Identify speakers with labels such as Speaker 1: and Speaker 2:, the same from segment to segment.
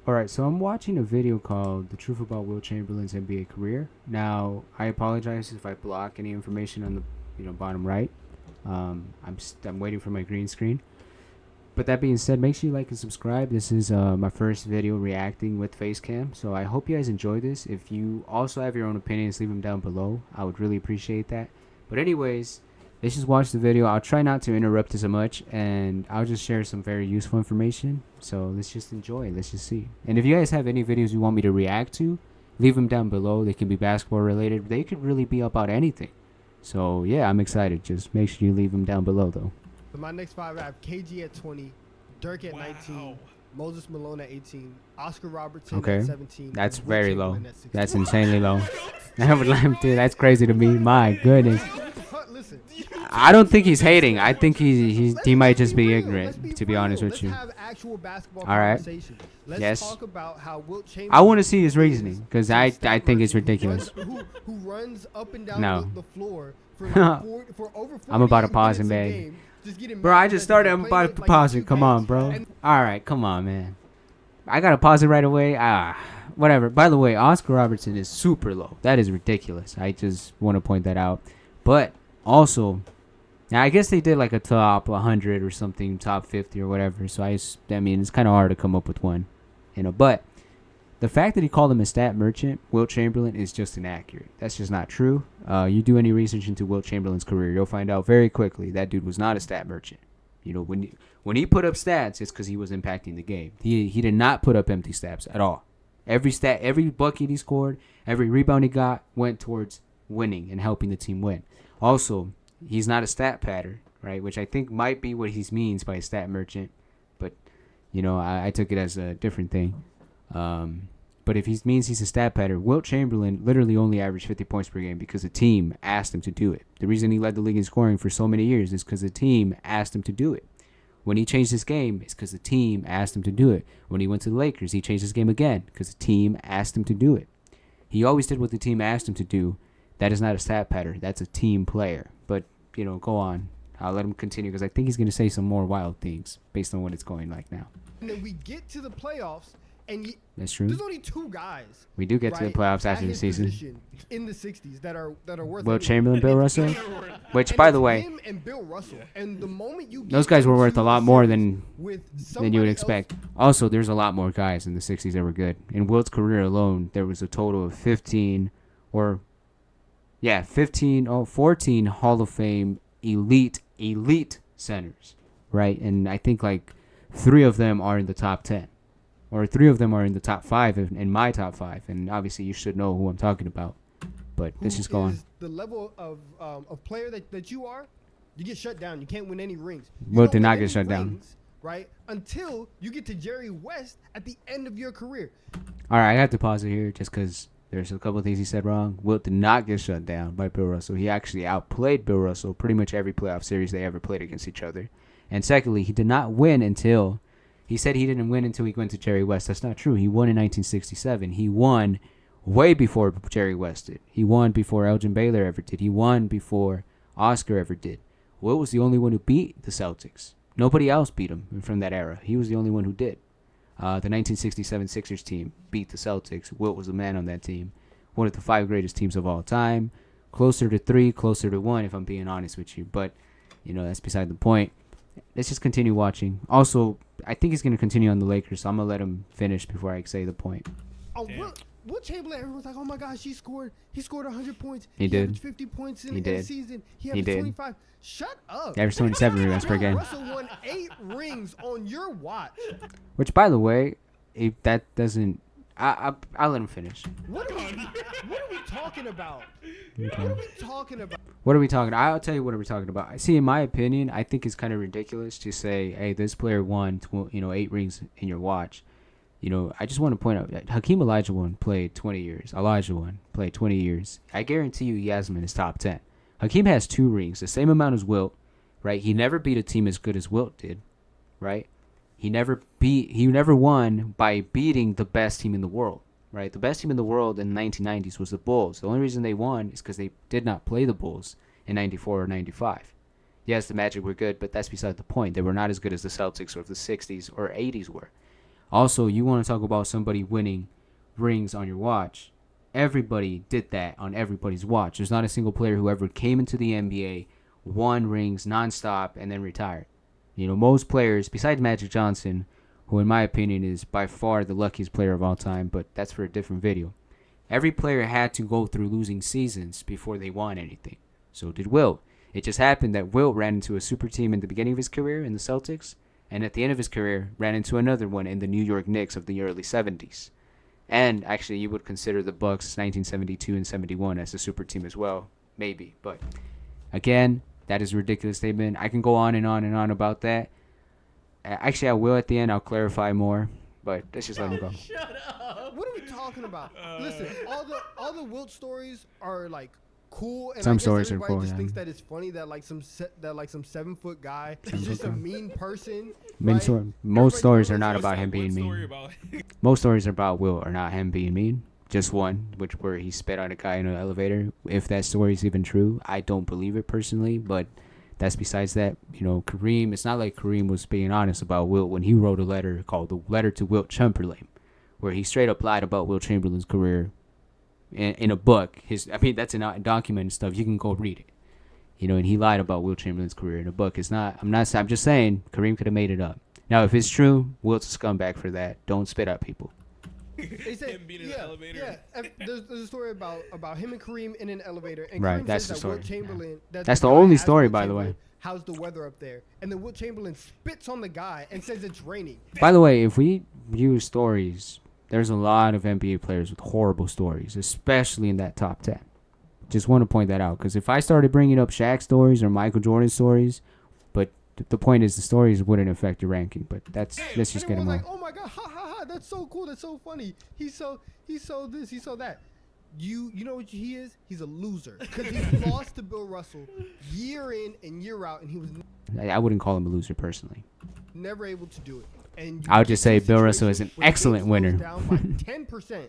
Speaker 1: All right, so I'm watching a video called "The Truth About Wilt Chamberlain's NBA Career." Now, I apologize if I block any information on the bottom right. I'm waiting for my green screen. But that being said, make sure you like and subscribe. This is my first video reacting with Facecam, so I hope you guys enjoy this. If you also have your own opinions, leave them down below. I would really appreciate that. But anyways, let's just watch the video. I'll try not to interrupt as much, and I'll just share some very useful information. So let's just enjoy. Let's just see. And if you guys have any videos you want me to react to, leave them down below. They can be basketball related. They could really be about anything. So yeah, I'm excited. Just make sure you leave them down below though.
Speaker 2: For my next five, I have KG at 20, Dirk at 19, Moses Malone at 18, Oscar Robertson at 17.
Speaker 1: That's
Speaker 2: and Wilt
Speaker 1: very low.
Speaker 2: Chamberlain at 16.
Speaker 1: That's insanely low. Dude, that's crazy to me. My goodness.
Speaker 2: Listen,
Speaker 1: I don't think he's hating. I think he might just be ignorant, to be honest with you.
Speaker 2: Let's have actual basketball
Speaker 1: All right.
Speaker 2: conversation. Let's
Speaker 1: Yes.
Speaker 2: talk about how Wilt Chamberlain
Speaker 1: I want to see his reasoning because I think it's ridiculous.
Speaker 2: Who runs up and down
Speaker 1: No.
Speaker 2: the floor for, like for over 40
Speaker 1: I'm about to pause
Speaker 2: minutes
Speaker 1: it,
Speaker 2: a
Speaker 1: man.
Speaker 2: game, just getting
Speaker 1: Bro,
Speaker 2: mad
Speaker 1: I
Speaker 2: because
Speaker 1: just started.
Speaker 2: he's
Speaker 1: I'm
Speaker 2: playing
Speaker 1: about to
Speaker 2: like
Speaker 1: pause
Speaker 2: two
Speaker 1: it. Come on,
Speaker 2: games.
Speaker 1: bro.
Speaker 2: And
Speaker 1: All right, come on, man. I gotta pause it right away. Whatever. By the way, Oscar Robertson is super low. That is ridiculous. I just want to point that out. But also, now I guess they did like a top 100 or something, top 50 or whatever. So I mean, it's kind of hard to come up with one, But the fact that he called him a stat merchant, Wilt Chamberlain, is just inaccurate. That's just not true. You do any research into Wilt Chamberlain's career, you'll find out very quickly that dude was not a stat merchant. When he put up stats, it's because he was impacting the game. He did not put up empty stats at all. Every bucket he scored, every rebound he got went towards winning and helping the team win. Also, he's not a stat patter, right? Which I think might be what he means by a stat merchant. But, I took it as a different thing. But if he means he's a stat patter, Wilt Chamberlain literally only averaged 50 points per game because the team asked him to do it. The reason he led the league in scoring for so many years is because the team asked him to do it. When he changed his game, it's because the team asked him to do it. When he went to the Lakers, he changed his game again because the team asked him to do it. He always did what the team asked him to do. That is not a stat pattern. That's a team player. But, go on. I'll let him continue because I think he's going to say some more wild things based on what it's going like now.
Speaker 2: And then we get to the playoffs, and
Speaker 1: That's true.
Speaker 2: there's only two guys.
Speaker 1: We do get to the playoffs after the season.
Speaker 2: In the 60s that are worth.
Speaker 1: Wilt Chamberlain, Bill Russell, which, by the way,
Speaker 2: him and Bill Russell. And the moment you
Speaker 1: those guys were worth a lot more than you
Speaker 2: somebody
Speaker 1: would
Speaker 2: else-
Speaker 1: expect. Also, there's a lot more guys in the 60s that were good. In Wilt's career alone, there was a total of 14 Hall of Fame elite centers, right? And I think like 3 of them are in the top 10. Or 3 of them are in the top 5 in my top 5. And obviously you should know who I'm talking about. But let's just go on.
Speaker 2: The level of player that you are, you get shut down. You can't win any rings.
Speaker 1: Wilt did not get shut down.
Speaker 2: Right? Until you get to Jerry West at the end of your career.
Speaker 1: All right, I have to pause it here just because there's a couple of things he said wrong. Wilt did not get shut down by Bill Russell. He actually outplayed Bill Russell pretty much every playoff series they ever played against each other. And secondly, he did not win until... He said he didn't win until he went to Jerry West. That's not true. He won in 1967. He won way before Jerry West did. He won before Elgin Baylor ever did. He won before Oscar ever did. Wilt was the only one who beat the Celtics. Nobody else beat him from that era. He was the only one who did. The 1967 Sixers team beat the Celtics. Wilt was the man on that team. One of the 5 greatest teams of all time. Closer to 3, closer to 1, if I'm being honest with you. But, that's beside the point. Let's just continue watching. Also, I think he's going to continue on the Lakers, so I'm going to let him finish before I say the point.
Speaker 2: Oh, Wilt Chamberlain, everyone's like, oh my gosh, he scored 100 points.
Speaker 1: He did.
Speaker 2: Averaged 50 points in
Speaker 1: He
Speaker 2: the
Speaker 1: did.
Speaker 2: season. He
Speaker 1: He
Speaker 2: averaged
Speaker 1: did.
Speaker 2: 25. Shut up.
Speaker 1: He averaged 27 rebounds per game.
Speaker 2: Russell won 8 rings on your watch.
Speaker 1: Which, by the way, if that doesn't... I'll let him finish.
Speaker 2: What are we talking about?
Speaker 1: Okay.
Speaker 2: What are we talking about?
Speaker 1: What are we talking about? I'll tell you what we're talking about. See, in my opinion, I think it's kind of ridiculous to say, hey, this player won 8 rings in your watch. I just want to point out that Hakeem Olajuwon played 20 years. Olajuwon played 20 years. I guarantee you he has him in his top 10. Hakeem has 2 rings, the same amount as Wilt, right? He never beat a team as good as Wilt did, right? He never won by beating the best team in the world, right? The best team in the world in the 1990s was the Bulls. The only reason they won is because they did not play the Bulls in 94 or 95. Yes, the Magic were good, but that's beside the point. They were not as good as the Celtics or the 60s or 80s were. Also, you want to talk about somebody winning rings on your watch. Everybody did that on everybody's watch. There's not a single player who ever came into the NBA, won rings nonstop, and then retired. Most players, besides Magic Johnson, who in my opinion is by far the luckiest player of all time, but that's for a different video. Every player had to go through losing seasons before they won anything. So did Wilt. It just happened that Wilt ran into a super team in the beginning of his career in the Celtics, and at the end of his career ran into another one in the New York Knicks of the early 70s. And actually, you would consider the Bucks 1972 and 71 as a super team as well. Maybe. But again, that is a ridiculous statement. I can go on and on and on about that. Actually, I will at the end. I'll clarify more. But let's just let him go.
Speaker 2: Shut up. What are we talking about? Listen, all the Wilt stories are like cool, and
Speaker 1: some
Speaker 2: I guess
Speaker 1: stories are
Speaker 2: everybody
Speaker 1: cool.
Speaker 2: just
Speaker 1: Yeah.
Speaker 2: thinks that it's funny that like some 7-foot guy is just a mean person.
Speaker 1: Most
Speaker 2: Everybody
Speaker 1: stories are
Speaker 2: knows
Speaker 1: not
Speaker 2: that.
Speaker 1: about him being
Speaker 3: Story
Speaker 1: mean.
Speaker 3: about
Speaker 1: Most stories about Wilt are not him being mean. Just one, where he spit on a guy in an elevator. If that story is even true, I don't believe it personally, but that's besides that. Kareem, it's not like Kareem was being honest about Wilt when he wrote a letter called The Letter to Wilt Chamberlain, where he straight up lied about Wilt Chamberlain's career in a book. That's in documented stuff. You can go read it. And he lied about Wilt Chamberlain's career in a book. I'm just saying Kareem could have made it up. Now, if it's true, Wilt's a scumbag for that. Don't spit at people.
Speaker 2: They said,
Speaker 3: him being in an elevator.
Speaker 2: Yeah, there's a story about him and Kareem in an elevator, and
Speaker 1: Right,
Speaker 2: Kareem
Speaker 1: that's
Speaker 2: says
Speaker 1: the
Speaker 2: that Wilt
Speaker 1: story,
Speaker 2: Chamberlain.
Speaker 1: That's the
Speaker 2: guy
Speaker 1: only
Speaker 2: asked
Speaker 1: story,
Speaker 2: Wilt
Speaker 1: by the way.
Speaker 2: Chamberlain, how's the weather up there? And then Wilt Chamberlain spits on the guy and says it's raining.
Speaker 1: By the way, if we use stories, there's a lot of NBA players with horrible stories, especially in that top 10. Just want to point that out, because if I started bringing up Shaq stories or Michael Jordan stories, but the point is the stories wouldn't affect your ranking. But let's just get him
Speaker 2: like,
Speaker 1: on.
Speaker 2: oh my god, ha ha ha, that's so cool, that's so funny. He's so this, he's so that. You know what he is? He's a loser because he lost to Bill Russell year in and year out, and he was
Speaker 1: I wouldn't call him a loser personally.
Speaker 2: never able to do it. And
Speaker 1: I would just say Bill Russell is
Speaker 2: situation
Speaker 1: an
Speaker 2: where the game
Speaker 1: excellent
Speaker 2: slows
Speaker 1: winner.
Speaker 2: down by 10%,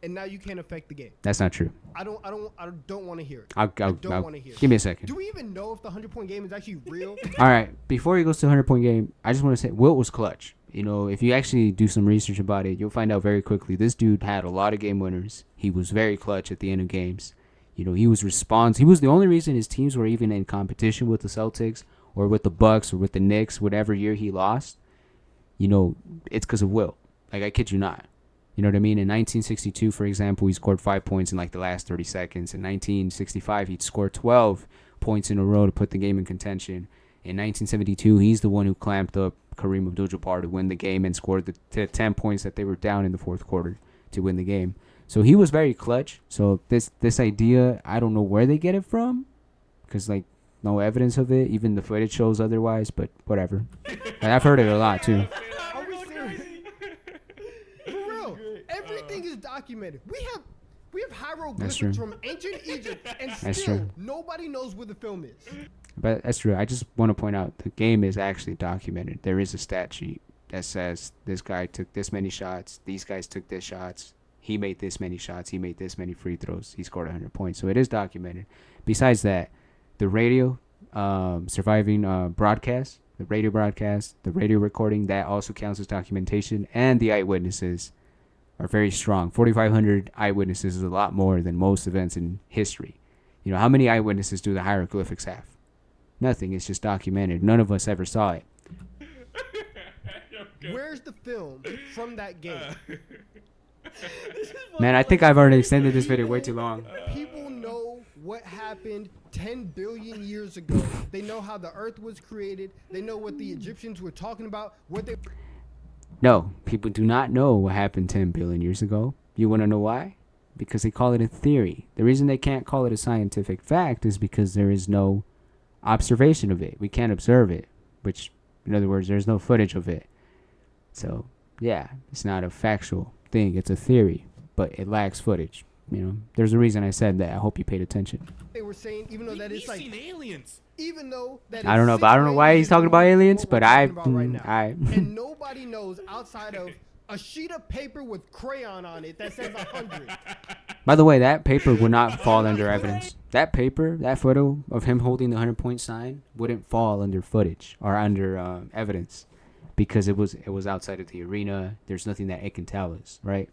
Speaker 2: and now you can't affect the game.
Speaker 1: That's not true.
Speaker 2: I don't want to hear it.
Speaker 1: I'll
Speaker 2: don't wanna hear it.
Speaker 1: Give me a second.
Speaker 2: Do we even know if the 100-point game is actually real?
Speaker 1: All right. Before he goes to 100-point game, I just want to say Wilt was clutch. If you actually do some research about it, you'll find out very quickly. This dude had a lot of game winners. He was very clutch at the end of games. He was He was the only reason his teams were even in competition with the Celtics or with the Bucks or with the Knicks, whatever year he lost. It's because of Wilt. Like, I kid you not. You know what I mean? In 1962, for example, he scored 5 points in like the last 30 seconds. In 1965, he'd scored 12 points in a row to put the game in contention. In 1972, he's the one who clamped up Kareem Abdul-Jabbar to win the game and scored the 10 points that they were down in the fourth quarter to win the game. So he was very clutch. So this idea, I don't know where they get it from, because like no evidence of it. Even the footage shows otherwise. But whatever. And I've heard it a lot too.
Speaker 2: Are we serious? For real, everything is documented. We have hieroglyphics from ancient Egypt, and
Speaker 1: That's
Speaker 2: still
Speaker 1: true.
Speaker 2: nobody knows where the film is.
Speaker 1: But that's true. I just want to point out the game is actually documented. There is a stat sheet that says this guy took this many shots. These guys took this shots. He made this many shots. He made this many free throws. He scored 100 points. So it is documented. Besides that, the radio surviving broadcast, the radio broadcast, the radio recording, that also counts as documentation. And the eyewitnesses are very strong. 4,500 eyewitnesses is a lot more than most events in history. How many eyewitnesses do the hieroglyphics have? Nothing. It's just documented. None of us ever saw it.
Speaker 2: Where's the film from that game?
Speaker 1: Man, I think I've already extended this video way too long.
Speaker 2: People know what happened 10 billion years ago. They know how the earth was created. They know what the Egyptians were talking about.
Speaker 1: No, people do not know what happened 10 billion years ago. You want to know why? Because they call it a theory. The reason they can't call it a scientific fact is because there is no observation of it. We can't observe it, which, in other words, there's no footage of it. So, yeah, it's not a factual thing. It's a theory, but it lacks footage. There's a reason I said that. I hope you paid attention.
Speaker 2: They were saying, even though that
Speaker 3: We've
Speaker 2: it's like,
Speaker 3: seen aliens.
Speaker 2: even though that
Speaker 1: I don't know, but I don't know why he's talking about aliens, but
Speaker 2: and nobody knows outside of a sheet of paper with crayon on it that says 100.
Speaker 1: By the way, that paper would not fall under evidence. That paper, that photo of him holding the 100-point sign wouldn't fall under footage or under evidence. because it was outside of the arena. There's nothing that it can tell us, right?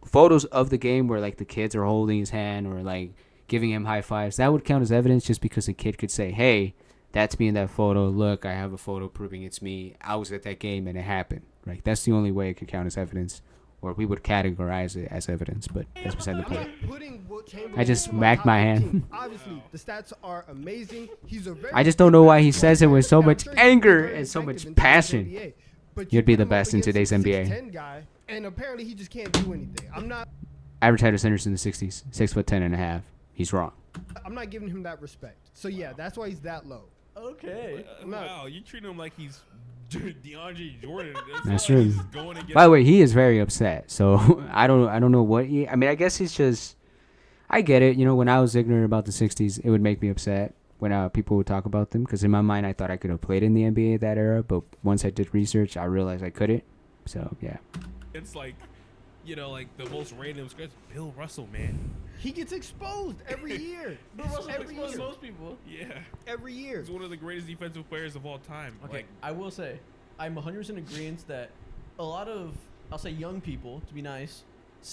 Speaker 1: Photos of the game where like the kids are holding his hand or like giving him high fives, that would count as evidence just because a kid could say, hey, that's me in that photo. Look, I have a photo proving it's me. I was at that game and it happened. Right? That's the only way it could count as evidence, or we would categorize it as evidence, but that's beside the point. I just smacked my hand.
Speaker 2: Obviously, the stats are amazing. He's a very
Speaker 1: I just don't know why he says it with so much anger and so much passion. You'd be the best in today's NBA.
Speaker 2: And apparently he just can't do anything.
Speaker 1: Average height of centers in the 60s, 6'10.5". He's wrong.
Speaker 2: I'm not giving him that respect. So yeah, that's why he's that low.
Speaker 3: Okay.
Speaker 4: Wow, you treat him like he's DeAndre Jordan.
Speaker 1: That's true. By the way, he is very upset. So I don't know what I mean, I guess he's just. I get it. You know, when I was ignorant about the 60s, it would make me upset when people would talk about them. Because in my mind, I thought I could have played in the NBA that era. But once I did research, I realized I couldn't. So, yeah.
Speaker 4: It's like, like the most random scratch. Bill Russell, man.
Speaker 2: He gets exposed every year.
Speaker 3: Bill Russell exposed most people.
Speaker 4: Yeah.
Speaker 2: Every year.
Speaker 4: He's one of the greatest defensive players of all time.
Speaker 3: Okay,
Speaker 4: Like,
Speaker 3: I will say, I'm 100% agreement that a lot of, I'll say young people, to be nice,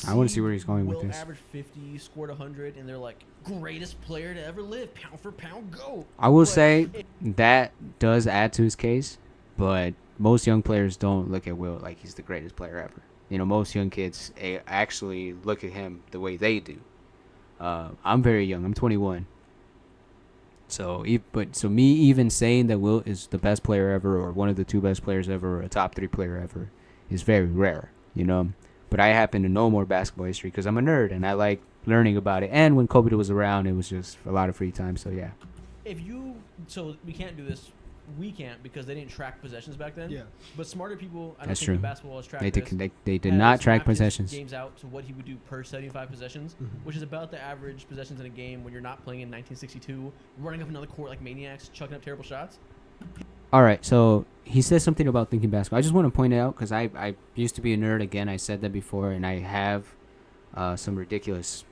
Speaker 1: I want to see where he's going with
Speaker 3: Wilt
Speaker 1: this.
Speaker 3: averaged 50, scored 100, and they're like, greatest player to ever live, pound for pound, go.
Speaker 1: I will say that does add to his case, but most young players don't look at Wilt like he's the greatest player ever. Most young kids actually look at him the way they do. I'm very young. I'm 21. So me even saying that Wilt is the best player ever, or one of the two best players ever, or a top 3 player ever, is very rare. But I happen to know more basketball history because I'm a nerd and I like learning about it. And when Kobe was around, it was just a lot of free time. So yeah.
Speaker 3: So we can't do this. We can't because they didn't track possessions back then.
Speaker 2: Yeah.
Speaker 3: But smarter people, I don't
Speaker 1: That's
Speaker 3: think
Speaker 1: true.
Speaker 3: the basketball has tracked
Speaker 1: They did not track
Speaker 3: mapped his
Speaker 1: possessions.
Speaker 3: Games out to what he would do per 75 possessions, which is about the average possessions in a game when you're not playing in 1962, running up another court like maniacs, chucking up terrible shots.
Speaker 1: All right, so he says something about thinking basketball. I just want to point it out because I used to be a nerd. Again, I said that before, and I have some ridiculous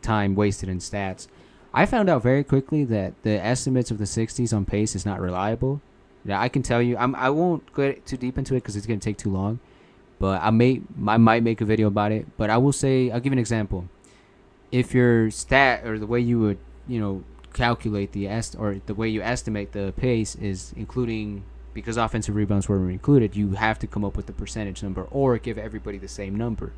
Speaker 1: time wasted in stats. I found out very quickly that the estimates of the 60s on pace is not reliable. Now, I can tell you, I won't get too deep into it because it's going to take too long, but I might make a video about it. But I will say, I'll give you an example. If your stat or the way you would, calculate the way you estimate the pace is including, because offensive rebounds were included, you have to come up with the percentage number or give everybody the same number.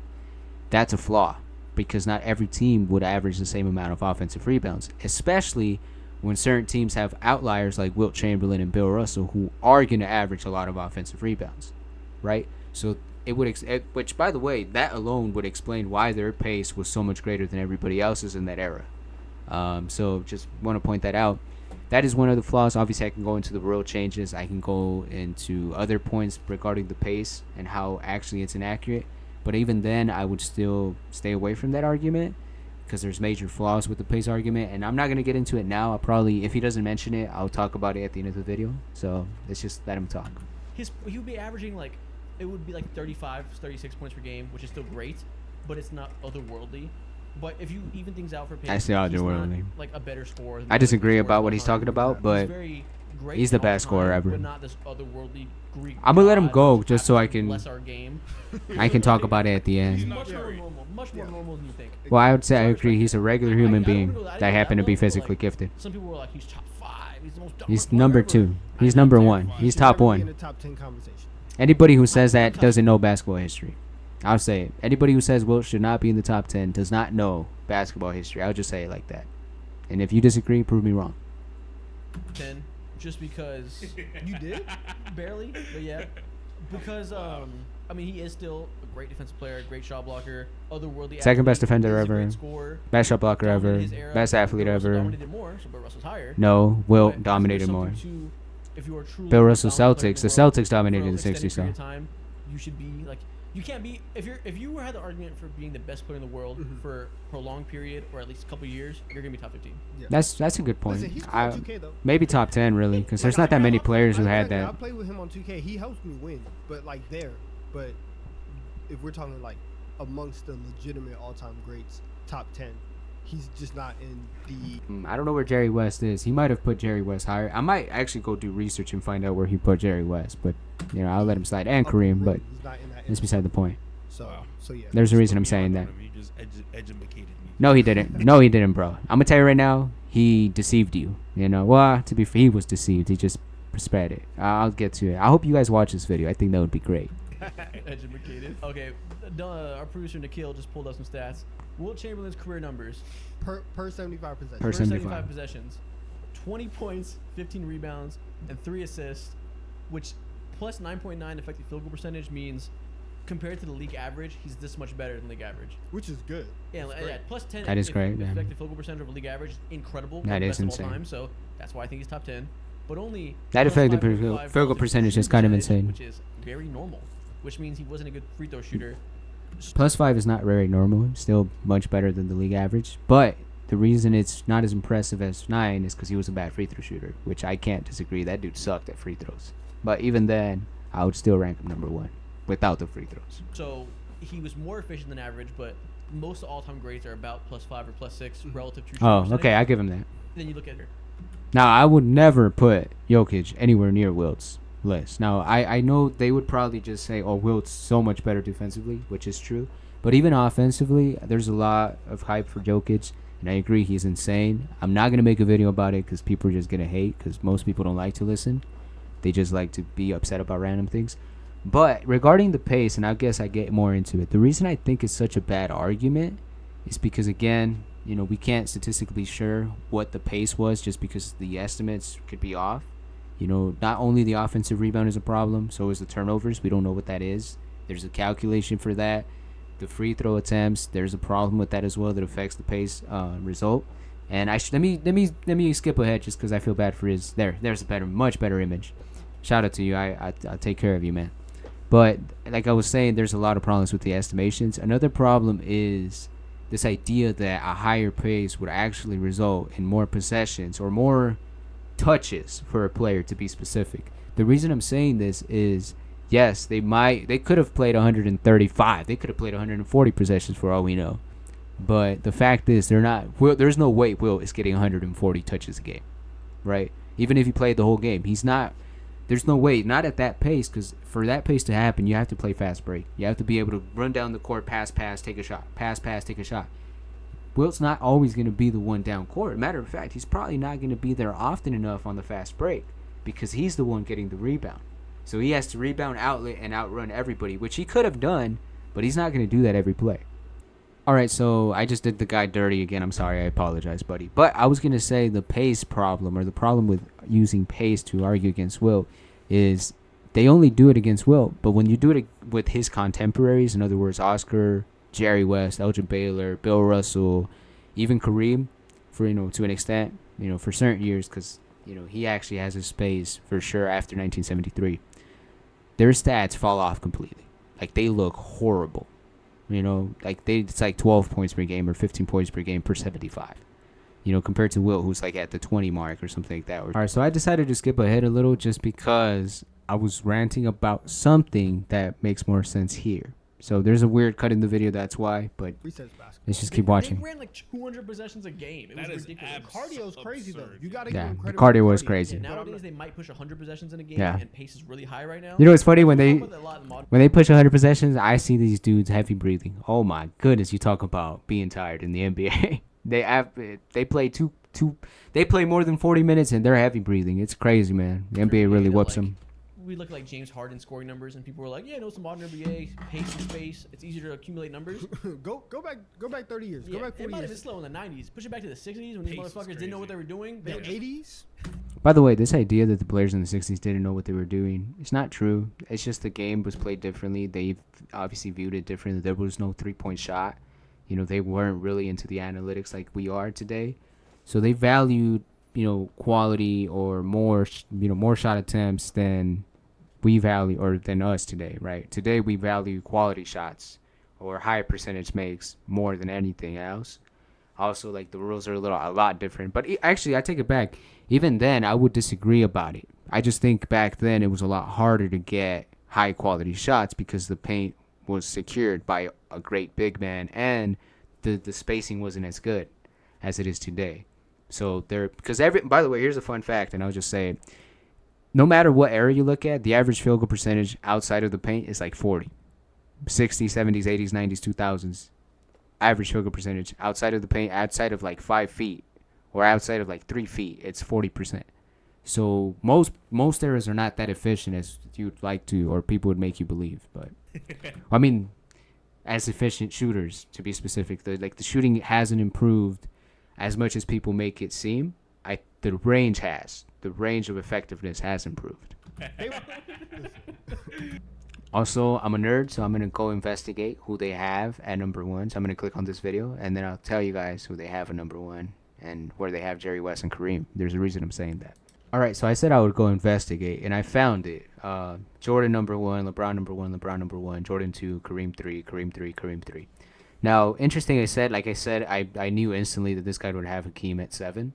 Speaker 1: That's a flaw because not every team would average the same amount of offensive rebounds, especially when certain teams have outliers like Wilt Chamberlain and Bill Russell who are going to average a lot of offensive rebounds, right? So it would, which by the way, that alone would explain why their pace was so much greater than everybody else's in that era. So just want to point that out. That is one of the flaws. Obviously, I can go into the rule changes. I can go into other points regarding the pace and how actually it's inaccurate. But even then, I would still stay away from that argument because there's major flaws with the pace argument. And I'm not going to get into it now. I'll probably, if he doesn't mention it, I'll talk about it at the end of the video. So let's just let him talk.
Speaker 3: He would be averaging it would be 35, 36 points per game, which is still great, but it's not otherworldly. But if you even things out for pace,
Speaker 1: I say otherworldly.
Speaker 3: Like a better scorer.
Speaker 1: I disagree about what he's talking about, but he's the best scorer ever.
Speaker 3: But not this otherworldly Greek.
Speaker 1: I'm gonna let him go just so I can.
Speaker 3: Bless our game.
Speaker 1: I can talk about it at the end.
Speaker 3: He's much more normal. Much more normal than you think.
Speaker 1: Well, I would say I agree. He's a regular human being that happened to be physically gifted.
Speaker 3: Some people were like, he's top 5. He's the most.
Speaker 1: He's number 2. He's number 1. He's top 1.
Speaker 2: In the top 10 conversation.
Speaker 1: Anybody who says that doesn't know basketball history. I'll say it. Anybody who says Wilt should not be in the top 10 does not know basketball history. I'll just say it like that. And if you disagree, prove me wrong.
Speaker 3: 10, just because
Speaker 2: You did?
Speaker 3: barely, but yeah, because he is still a great defensive player, great shot blocker, otherworldly.
Speaker 1: Second best
Speaker 3: athlete,
Speaker 1: defender
Speaker 3: is a
Speaker 1: ever.
Speaker 3: great scorer,
Speaker 1: Best shot blocker ever.
Speaker 3: dominated his era.
Speaker 1: Best athlete
Speaker 3: Bill Russell
Speaker 1: ever.
Speaker 3: Dominated more, so Bill Russell's higher.
Speaker 1: No, Wilt
Speaker 3: But
Speaker 1: dominated
Speaker 3: there's
Speaker 1: more.
Speaker 3: something to, if you are truly
Speaker 1: Bill
Speaker 3: the
Speaker 1: Russell
Speaker 3: dominant player
Speaker 1: Celtics.
Speaker 3: in
Speaker 1: The
Speaker 3: world
Speaker 1: Celtics dominated
Speaker 3: for
Speaker 1: in
Speaker 3: an
Speaker 1: the
Speaker 3: extended
Speaker 1: 60s,
Speaker 3: period
Speaker 1: though.
Speaker 3: of time, you should be you can't be if you had the argument for being the best player in the world for a prolonged period or at least a couple years, you're gonna be top 15.
Speaker 2: Yeah.
Speaker 1: That's a good point.
Speaker 2: Listen, he's cool on 2K though.
Speaker 1: Maybe top 10 really, because there's not that many players who had
Speaker 2: I
Speaker 1: that.
Speaker 2: play with him on 2K. He helps me win, but But if we're talking amongst the legitimate all-time greats, top 10, he's just not in the.
Speaker 1: I don't know where Jerry West is. He might have put Jerry West higher. I might actually go do research and find out where he put Jerry West, but I'll let him slide, and Kareem, but
Speaker 2: He's not in that
Speaker 1: that's beside the point.
Speaker 2: So,
Speaker 4: Wow.
Speaker 2: so yeah.
Speaker 1: There's a
Speaker 4: Just
Speaker 1: reason
Speaker 4: put
Speaker 1: I'm
Speaker 4: me
Speaker 1: saying
Speaker 4: on
Speaker 1: that.
Speaker 4: him. You just educated me.
Speaker 1: No, he didn't. No, he didn't, bro. I'm gonna tell you right now, he deceived you. Well, to be fair, he was deceived. He just spread it. I'll get to it. I hope you guys watch this video. I think that would be great.
Speaker 3: Educated. Okay, our producer Nikhil just pulled up some stats. Wilt Chamberlain's career numbers
Speaker 2: per 75 possessions.
Speaker 1: Per
Speaker 3: per
Speaker 1: 75.
Speaker 3: 75 possessions: 20 points, 15 rebounds, and 3 assists, which plus 9.9 effective field goal percentage means, compared to the league average, he's this much better than league average.
Speaker 2: Which is good.
Speaker 3: Yeah,
Speaker 2: That's
Speaker 3: yeah,
Speaker 2: great.
Speaker 3: plus 10.
Speaker 1: That is great, man.
Speaker 3: Effective field goal percentage over league average is incredible.
Speaker 1: That is
Speaker 3: Best of all
Speaker 1: insane.
Speaker 3: time, so that's why I think he's top 10. But only
Speaker 1: That
Speaker 3: plus
Speaker 1: effective
Speaker 3: 5.5
Speaker 1: field goal
Speaker 3: relative
Speaker 1: percentage
Speaker 3: shooting
Speaker 1: is kind of
Speaker 3: percentage,
Speaker 1: insane.
Speaker 3: which is very normal. Which means he wasn't a good free throw shooter.
Speaker 1: +5 is not very normal. Still much better than the league average. But the reason it's not as impressive as 9 is because he was a bad free throw shooter, which I can't disagree. That dude sucked at free throws. But even then, I would still rank him number 1 without the free throws.
Speaker 3: So he was more efficient than average, but most all-time grades are about +5 or +6 relative to shooting
Speaker 1: Oh,
Speaker 3: percentage.
Speaker 1: okay, I give him that.
Speaker 3: Then you look at her.
Speaker 1: Now, I would never put Jokic anywhere near Wilt's list. Now, I know they would probably just say, oh, Wilt's so much better defensively, which is true. But even offensively, there's a lot of hype for Jokic, and I agree he's insane. I'm not going to make a video about it because people are just going to hate, because most people don't like to listen. They just like to be upset about random things. But regarding the pace, and I guess I get more into it, the reason I think it's such a bad argument is because, again, we can't statistically sure what the pace was just because the estimates could be off. Not only the offensive rebound is a problem, so is the turnovers. We don't know what that is. There's a calculation for that. The free throw attempts, there's a problem with that as well that affects the pace result. And let me skip ahead just because I feel bad for his. There's a much better image. Shout out to you. I'll take care of you, man. But like I was saying, there's a lot of problems with the estimations. Another problem is this idea that a higher pace would actually result in more possessions or more touches for a player, to be specific. The reason I'm saying this is, yes, they could have played 135. They could have played 140 possessions for all we know. But the fact is, there's no way Will is getting 140 touches a game, right? Even if he played the whole game, he's not. There's no way, not at that pace, because for that pace to happen, you have to play fast break. You have to be able to run down the court, pass, take a shot, pass, take a shot. Wilt's not always going to be the one down court. Matter of fact, he's probably not going to be there often enough on the fast break because he's the one getting the rebound. So he has to rebound, outlet, and outrun everybody, which he could have done, but he's not going to do that every play. All right, so I just did the guy dirty again. I'm sorry. I apologize, buddy. But I was going to say the pace problem, or the problem with using pace to argue against Wilt, is they only do it against Wilt. But when you do it with his contemporaries, in other words, Oscar, Jerry West, Elgin Baylor, Bill Russell, even Kareem, for to an extent, for certain years, because he actually has his space for sure after 1973. Their stats fall off completely. Like, they look horrible. It's like 12 points per game or 15 points per game per 75. Compared to Wilt, who's like at the 20 mark or something like that. All right, so I decided to skip ahead a little just because I was ranting about something that makes more sense here. So there's a weird cut in the video, that's why, but let's just keep watching.
Speaker 3: They ran like 200 possessions a game. It was ridiculous.
Speaker 2: Cardio's crazy though. You gotta
Speaker 1: Yeah,
Speaker 2: give
Speaker 1: the
Speaker 2: credit.
Speaker 1: cardio was crazy.
Speaker 3: Yeah, nowadays they might push 100 possessions in a game,
Speaker 1: Yeah.
Speaker 3: and pace is really high right now.
Speaker 1: It's funny when
Speaker 3: We
Speaker 1: they
Speaker 3: talk about that a lot in modern-
Speaker 1: when they push 100 possessions, I see these dudes heavy breathing. Oh my goodness, you talk about being tired in the NBA. they play more than 40 minutes and they're heavy breathing. It's crazy, man. The NBA really whoops them.
Speaker 3: We look like James Harden scoring numbers, and people were like, "Yeah, no, it's the modern NBA, pace and space. It's easier to accumulate numbers."
Speaker 2: go back 30 years. Go back 40
Speaker 3: it might have been
Speaker 2: years.
Speaker 3: slow in the 90s. Push it back to the 60s when these
Speaker 4: Pace was
Speaker 3: motherfuckers didn't know what
Speaker 4: crazy.
Speaker 3: they were doing.
Speaker 2: The 80s.
Speaker 1: By the way, this idea that the players in the 60s didn't know what they were doing, it's not true. It's just the game was played differently. They obviously viewed it differently. There was no three-point shot. They weren't really into the analytics like we are today. So they valued, quality or more shot attempts than we value, or than us today, right? Today we value quality shots or high percentage makes more than anything else. Also, like, the rules are a lot different. But actually, I take it back. Even then, I would disagree about it. I just think back then it was a lot harder to get high quality shots because the paint was secured by a great big man, and the spacing wasn't as good as it is today. So by the way, here's a fun fact, and I'll just say it. no matter what era you look at, the average field goal percentage outside of the paint is like 40. 60s, 70s, 80s, 90s, 2000s. Average field goal percentage outside of the paint, outside of like 5 feet or outside of like 3 feet, it's 40%. So most eras are not that efficient as you'd like to, or people would make you believe. But I mean, as efficient shooters, to be specific, the shooting hasn't improved as much as people make it seem. The range of effectiveness has improved. Also, I'm a nerd, so I'm gonna go investigate who they have at number 1. So I'm gonna click on this video, and then I'll tell you guys who they have at number 1 and where they have Jerry West and Kareem. There's a reason I'm saying that. All right, so I said I would go investigate, and I found it. Jordan number 1, LeBron number 1, LeBron number 1, Jordan 2, Kareem 3, Kareem 3, Kareem 3. Now, interesting, like I said, I knew instantly that this guy would have Hakeem at 7.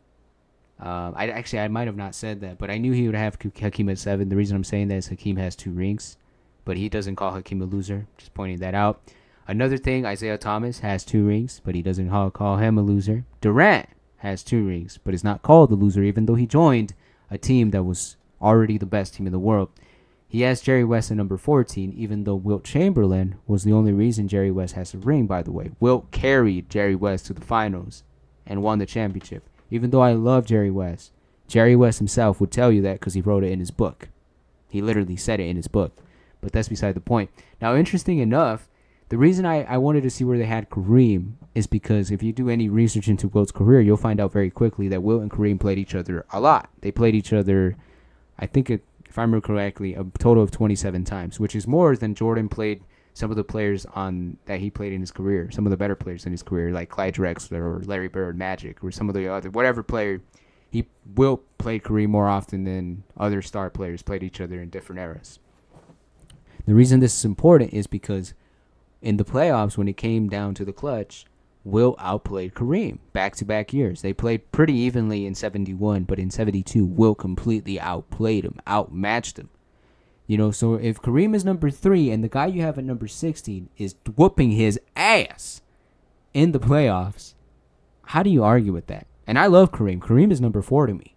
Speaker 1: I might have not said that, but I knew he would have Hakeem at 7. The reason I'm saying that is Hakeem has 2 rings, but he doesn't call Hakeem a loser. Just pointing that out. Another thing, Isaiah Thomas has 2 rings, but he doesn't call him a loser. Durant has 2 rings, but is not called a loser, even though he joined a team that was already the best team in the world. He has Jerry West at number 14, even though Wilt Chamberlain was the only reason Jerry West has a ring, by the way. Wilt carried Jerry West to the finals and won the championship. Even though I love Jerry West himself would tell you that because he wrote it in his book. He literally said it in his book. But that's beside the point. Now, interesting enough, the reason I wanted to see where they had Kareem is because if you do any research into Wilt's career, you'll find out very quickly that Wilt and Kareem played each other a lot. They played each other, I think, if I remember correctly, a total of 27 times, which is more than Jordan played some of the players that he played in his career, some of the better players in his career, like Clyde Drexler or Larry Bird, Magic, or some of the other, whatever player. Wilt played Kareem more often than other star players played each other in different eras. The reason this is important is because in the playoffs, when it came down to the clutch, Wilt outplayed Kareem back-to-back years. They played pretty evenly in 71, but in 72, Wilt completely outplayed him, outmatched him. You know, so if Kareem is number 3 and the guy you have at number 16 is whooping his ass in the playoffs, how do you argue with that? And I love Kareem. Kareem is number 4 to me,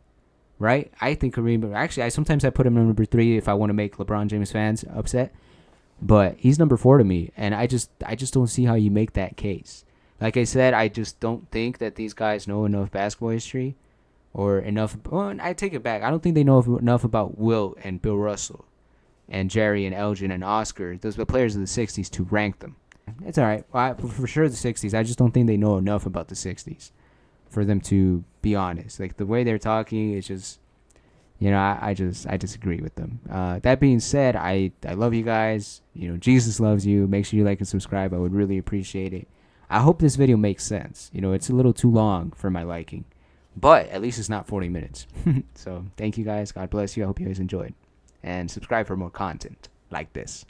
Speaker 1: right? I think Kareem, actually, sometimes I put him at number 3 if I want to make LeBron James fans upset. But he's number 4 to me, and I just don't see how you make that case. Like I said, I just don't think that these guys know enough basketball history or enough. Well, I take it back. I don't think they know enough about Wilt and Bill Russell and Jerry and Elgin and Oscar, those are the players of the 60s, to rank them. It's all right. For sure, the 60s. I just don't think they know enough about the 60s for them to be honest. Like, the way they're talking is just, you know, I disagree with them. That being said, I love you guys. You know, Jesus loves you. Make sure you like and subscribe. I would really appreciate it. I hope this video makes sense. You know, it's a little too long for my liking, but at least it's not 40 minutes. So thank you guys. God bless you. I hope you guys enjoyed. And subscribe for more content like this.